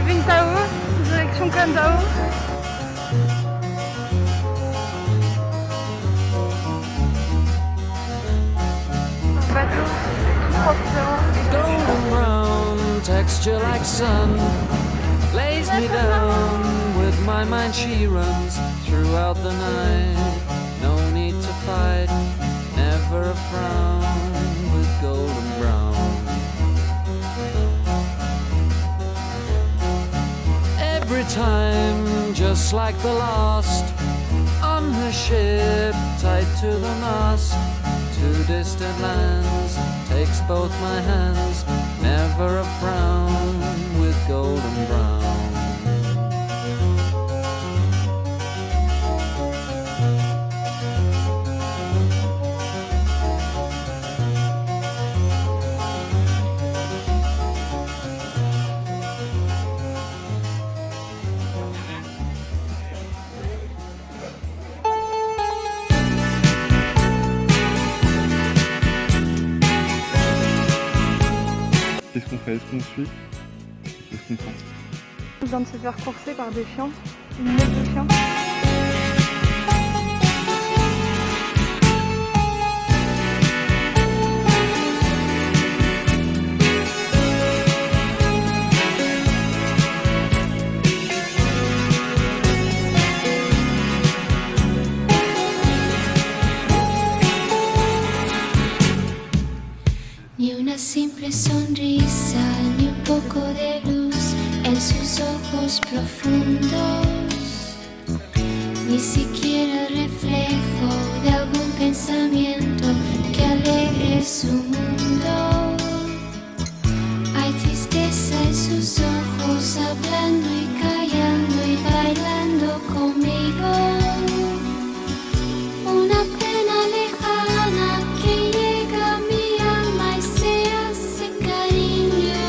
Bingtao, direction Qandao. Un bateau, tout Golden brown texture like sun lays me down. With my mind she runs throughout the night. No need to fight, never a frown with golden brown. Every time, just like the last, on her ship, tied to the mast, to distant lands, takes both my hands, never a frown with golden brown. Qu'est-ce qu'on fait? Est-ce qu'on suit? Qu'est-ce qu'on prend? On vient de se faire courser par des chiens, une meute de chiens. Ni una simple sonrisa, ni un poco de luz en sus ojos profundos, ni siquiera reflejo de algún pensamiento que alegre su mundo. Hay tristeza en sus ojos, hablando y callando y bailando conmigo. Una pena lejana que llega a mi alma y se hace cariño.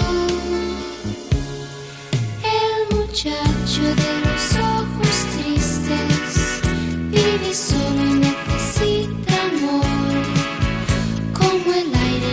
El muchacho de los ojos tristes vive solo y necesita amor, como el aire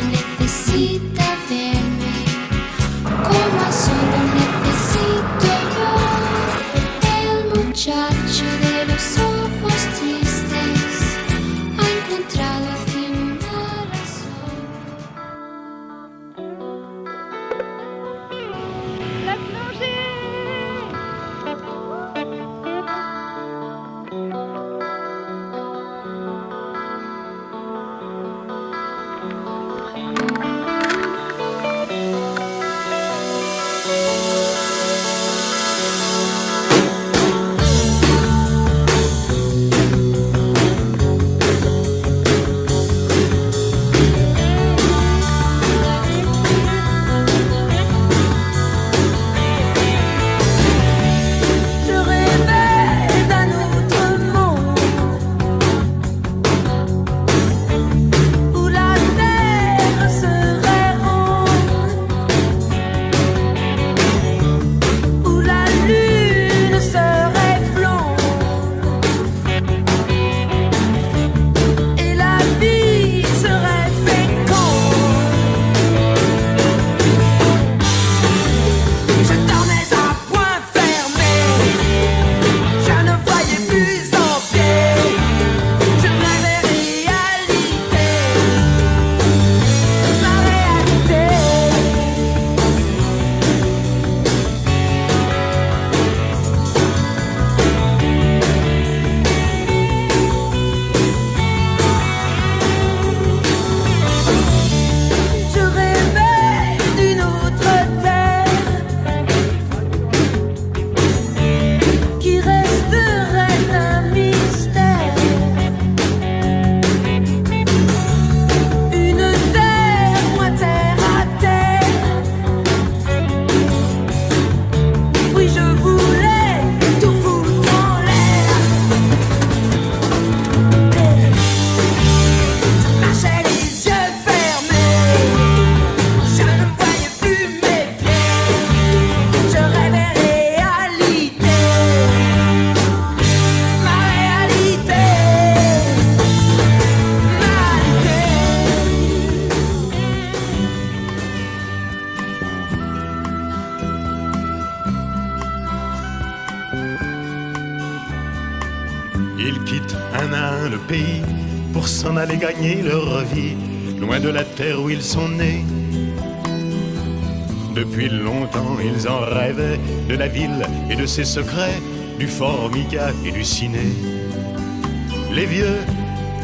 Ils quittent un à un le pays pour s'en aller gagner leur vie, loin de la terre où ils sont nés. Depuis longtemps ils en rêvaient, de la ville et de ses secrets, du Formica et du ciné. Les vieux,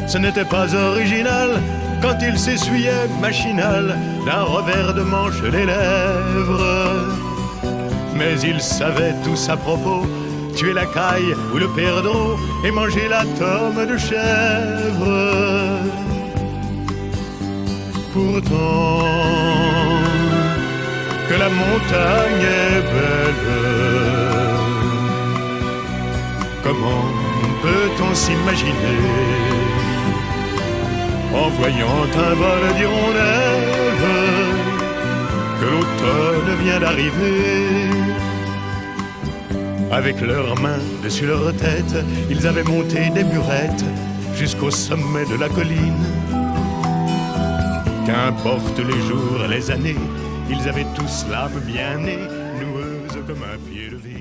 ce n'était pas original quand ils s'essuyaient machinal d'un revers de manche les lèvres. Mais ils savaient tous à propos, tuer la caille ou le perdreau et manger la tome de chèvre. Pourtant, que la montagne est belle, comment peut-on s'imaginer en voyant un vol d'hirondelles que l'automne vient d'arriver? Avec leurs mains dessus leur tête, ils avaient monté des murettes jusqu'au sommet de la colline. Qu'importe les jours, les années, ils avaient tous l'âme bien née, noueuse comme un pied de vigne.